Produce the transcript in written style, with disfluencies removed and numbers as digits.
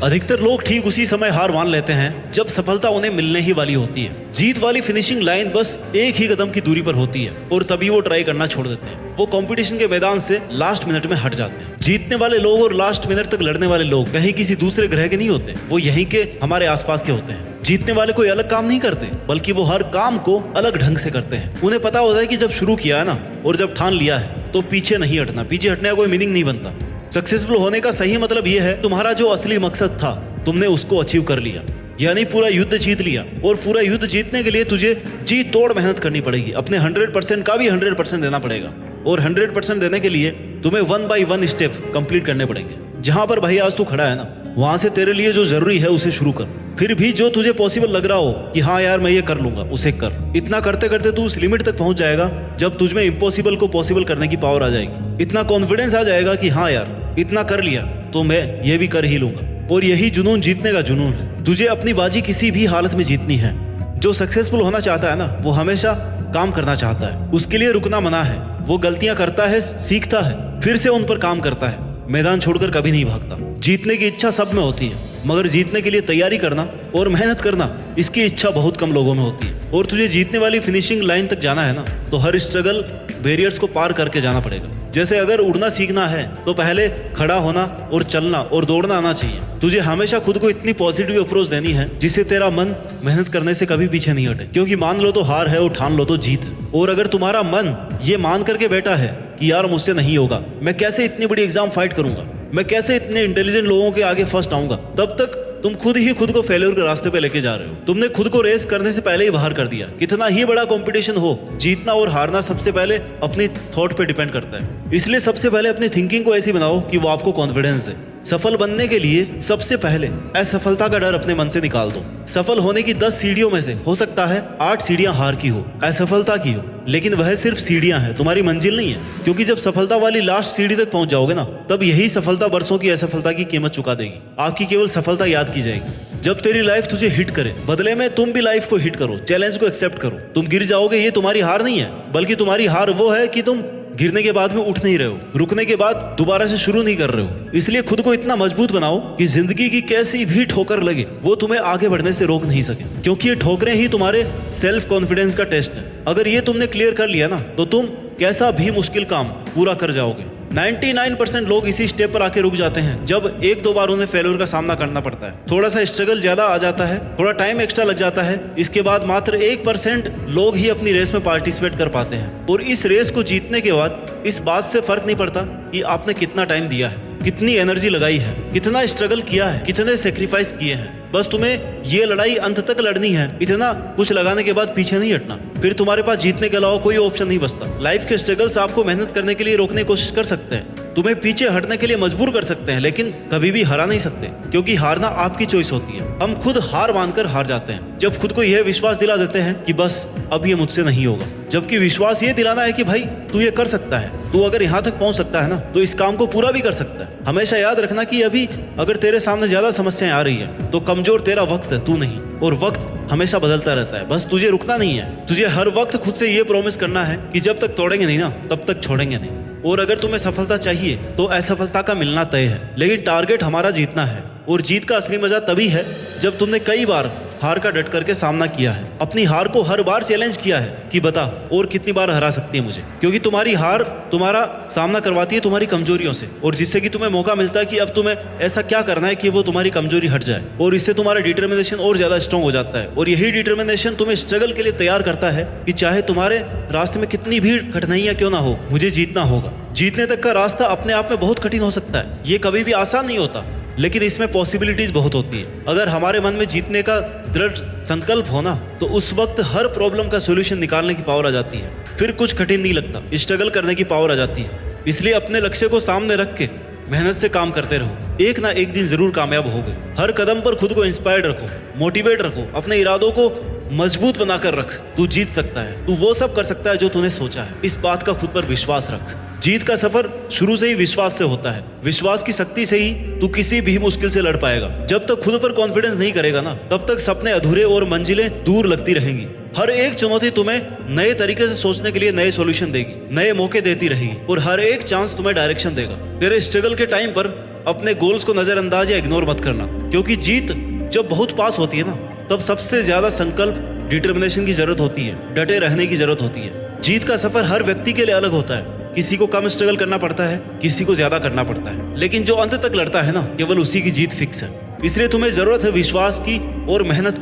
अधिकतर लोग ठीक उसी समय हार मान लेते हैं जब सफलता उन्हें मिलने ही वाली होती है। जीत वाली फिनिशिंग लाइन बस एक ही कदम की दूरी पर होती है और तभी वो ट्राई करना छोड़ देते हैं। वो कंपटीशन के मैदान से लास्ट मिनट में हट जाते हैं। जीतने वाले लोग और लास्ट मिनट तक लड़ने वाले लोग कहीं किसी दूसरे ग्रह के नहीं होते, वो यहीं के हमारे आसपास के होते हैं। जीतने वाले कोई अलग काम नहीं करते, बल्कि वो हर काम को अलग ढंग से करते हैं। उन्हें पता होता है कि जब शुरू किया है ना और जब ठान लिया है तो पीछे नहीं हटना। पीछे हटने का कोई मीनिंग नहीं बनता। सक्सेसफुल होने का सही मतलब ये है तुम्हारा जो असली मकसद था तुमने उसको अचीव कर लिया, यानी पूरा युद्ध जीत लिया। और पूरा युद्ध जीतने के लिए तुझे जी तोड़ मेहनत करनी पड़ेगी। अपने 100% का भी 100% देना पड़ेगा और 100% देने के लिए तुम्हें 1 by 1 स्टेप कंप्लीट करने पड़ेंगे। जहां पर भाई आज तू खड़ा है ना, वहां से तेरे लिए जो जरूरी है उसे शुरू कर। फिर भी जो तुझे पॉसिबल लग रहा हो कि हाँ यार मैं ये कर लूंगा, उसे कर। इतना करते करते तू उस लिमिट तक पहुंच जाएगा जब तुझमें इम्पॉसिबल को पॉसिबल करने की पावर आ जाएगी। इतना कॉन्फिडेंस आ जाएगा कि हाँ यार इतना कर लिया तो मैं ये भी कर ही लूंगा। और यही जुनून जीतने का जुनून है। तुझे अपनी बाजी किसी भी हालत में जीतनी है। जो सक्सेसफुल होना चाहता है ना, वो हमेशा काम करना चाहता है। उसके लिए रुकना मना है। वो गलतियां करता है, सीखता है, फिर से उन पर काम करता है। मैदान छोड़कर कभी नहीं भागता। जीतने की इच्छा सब में होती है, मगर जीतने के लिए तैयारी करना और मेहनत करना, इसकी इच्छा बहुत कम लोगों में होती है। और तुझे जीतने वाली फिनिशिंग लाइन तक जाना है ना, तो हर स्ट्रगल बैरियर्स को पार करके जाना पड़ेगा। जैसे अगर उड़ना सीखना है तो पहले खड़ा होना और चलना और दौड़ना आना चाहिए। तुझे हमेशा खुद को इतनी पॉजिटिव अप्रोच देनी है जिससे तेरा मन मेहनत करने से कभी पीछे नहीं हटे। क्योंकि मान लो तो हार है और ठान लो तो जीत है। और अगर तुम्हारा मन ये मान करके बैठा है कि यार मुझसे नहीं होगा, मैं कैसे इतनी बड़ी एग्जाम फाइट करूंगा, मैं कैसे इतने इंटेलिजेंट लोगों के आगे फर्स्ट आऊंगा, तब तक तुम खुद ही खुद को फेलियर के रास्ते पे लेके जा रहे हो। तुमने खुद को रेस करने से पहले ही बाहर कर दिया। कितना ही बड़ा कंपटीशन हो, जीतना और हारना सबसे पहले अपनी थॉट पे डिपेंड करता है। इसलिए सबसे पहले अपनी थिंकिंग को ऐसी बनाओ कि वो आपको कॉन्फिडेंस दे। सफल बनने के लिए सबसे पहले असफलता का डर अपने मन से निकाल दो। सफल होने की 10 सीढ़ियों में से हो सकता है 8 सीढ़ियां हार की हो, असफलता की हो, लेकिन वह सिर्फ सीढ़ियां हैं, तुम्हारी मंजिल नहीं है। क्योंकि जब सफलता वाली लास्ट सीढ़ी तक पहुंच जाओगे ना, तब यही सफलता बरसों की असफलता की कीमत चुका देगी। आपकी केवल सफलता याद की जाएगी जब तेरी लाइफ तुझे हिट करे। बदले में तुम भी लाइफ को हिट करो, चैलेंज को एक्सेप्ट करो। तुम गिर जाओगे, ये तुम्हारी हार नहीं है, बल्कि तुम्हारी हार वो है कि तुम गिरने के बाद भी उठ नहीं रहे हो, रुकने के बाद दोबारा से शुरू नहीं कर रहे हो। इसलिए खुद को इतना मजबूत बनाओ कि जिंदगी की कैसी भी ठोकर लगे वो तुम्हें आगे बढ़ने से रोक नहीं सके। क्योंकि ये ठोकरें ही तुम्हारे सेल्फ कॉन्फिडेंस का टेस्ट है। अगर ये तुमने क्लियर कर लिया ना, तो तुम कैसा भी मुश्किल काम पूरा कर जाओगे। 99% लोग इसी स्टेप पर आके रुक जाते हैं जब एक दो बार उन्हें फेल्योर का सामना करना पड़ता है। थोड़ा सा स्ट्रगल ज्यादा आ जाता है, थोड़ा टाइम एक्स्ट्रा लग जाता है। इसके बाद मात्र 1% लोग ही अपनी रेस में पार्टिसिपेट कर पाते हैं। और इस रेस को जीतने के बाद इस बात से फर्क नहीं पड़ता कि आपने कितना टाइम दिया है, कितनी एनर्जी लगाई है, कितना स्ट्रगल किया है, कितने सेक्रीफाइस किए हैं। बस तुम्हें ये लड़ाई अंत तक लड़नी है। इतना कुछ लगाने के बाद पीछे नहीं हटना। फिर तुम्हारे पास जीतने के अलावा कोई ऑप्शन नहीं बचता। लाइफ के स्ट्रगल्स आपको मेहनत करने के लिए रोकने की कोशिश कर सकते हैं, तुम्हें पीछे हटने के लिए मजबूर कर सकते हैं, लेकिन कभी भी हरा नहीं सकते। क्योंकि हारना आपकी चॉइस होती है। हम खुद हार मानकर हार जाते हैं जब खुद को यह विश्वास दिला देते हैं कि बस अब ये मुझसे नहीं होगा। जबकि विश्वास ये दिलाना है कि भाई तू ये कर सकता है, तू अगर यहाँ तक पहुंच सकता है ना, तो इस काम को पूरा भी कर सकता है। हमेशा याद रखना कि अभी अगर तेरे सामने ज्यादा समस्याएं आ रही है तो कमजोर तेरा वक्त है, तू नहीं। और वक्त हमेशा बदलता रहता है, बस तुझे रुकना नहीं है। तुझे हर वक्त खुद से ये प्रॉमिस करना है कि जब तक तोड़ेंगे नहीं ना, तब तक छोड़ेंगे नहीं। और अगर तुम्हें सफलता चाहिए तो असफलता का मिलना तय है, लेकिन टारगेट हमारा जीतना है। और जीत का असली मजा तभी है जब तुमने कई बार हार का डट करके सामना किया है, अपनी हार को हर बार चैलेंज किया है कि बता और कितनी बार हरा सकती है मुझे। क्योंकि तुम्हारी हार तुम्हारा सामना करवाती है तुम्हारी कमजोरियों से, और जिससे कि तुम्हें मौका मिलता है कि अब तुम्हें ऐसा क्या करना है कि वो तुम्हारी कमजोरी हट जाए। और इससे तुम्हारा डिटर्मिनेशन और ज्यादा स्ट्रांग हो जाता है। और यही डिटर्मिनेशन तुम्हें स्ट्रगल के लिए तैयार करता है कि चाहे तुम्हारे रास्ते में कितनी भी कठिनाइयां क्यों ना हो, मुझे जीतना होगा। जीतने तक का रास्ता अपने आप में बहुत कठिन हो सकता है, ये कभी भी आसान नहीं होता, लेकिन इसमें पॉसिबिलिटीज बहुत होती है। अगर हमारे मन में जीतने का दृढ़ संकल्प होना, तो उस वक्त हर प्रॉब्लम का सॉल्यूशन निकालने की पावर आ जाती है। फिर कुछ कठिन नहीं लगता, स्ट्रगल करने की पावर आ जाती है। इसलिए अपने लक्ष्य को सामने रख के मेहनत से काम करते रहो, एक ना एक दिन जरूर कामयाब होगे। हर कदम पर खुद को इंस्पायर्ड रखो, मोटिवेट रखो, अपने इरादों को मजबूत बनाकर रख। तू जीत सकता है, तू वो सब कर सकता है जो तूने सोचा है। इस बात का खुद पर विश्वास रख। जीत का सफर शुरू से ही विश्वास से होता है। विश्वास की शक्ति से ही तू किसी भी मुश्किल से लड़ पाएगा। जब तक खुद पर कॉन्फिडेंस नहीं करेगा ना, तब तक सपने अधूरे और मंजिलें दूर लगती रहेंगी। हर एक चुनौती तुम्हें नए तरीके से सोचने के लिए नए सॉल्यूशन देगी, नए मौके देती रहेगी, और हर एक चांस तुम्हें डायरेक्शन देगा। तेरे स्ट्रगल के टाइम पर अपने गोल्स को नजरअंदाज या इग्नोर मत करना। क्योंकि जीत जब बहुत पास होती है ना, तब सबसे ज्यादा संकल्प, डिटर्मिनेशन की जरूरत होती है, डटे रहने की जरूरत होती है। जीत का सफर हर व्यक्ति के लिए अलग होता है। किसी को कम स्ट्रगल करना पड़ता है, किसी को ज्यादा करना पड़ता है, लेकिन जो अंत तक लड़ता है ना, केवल उसी की जीत फिक्स है। इसलिए तुम्हें जरूरत है विश्वास की और मेहनत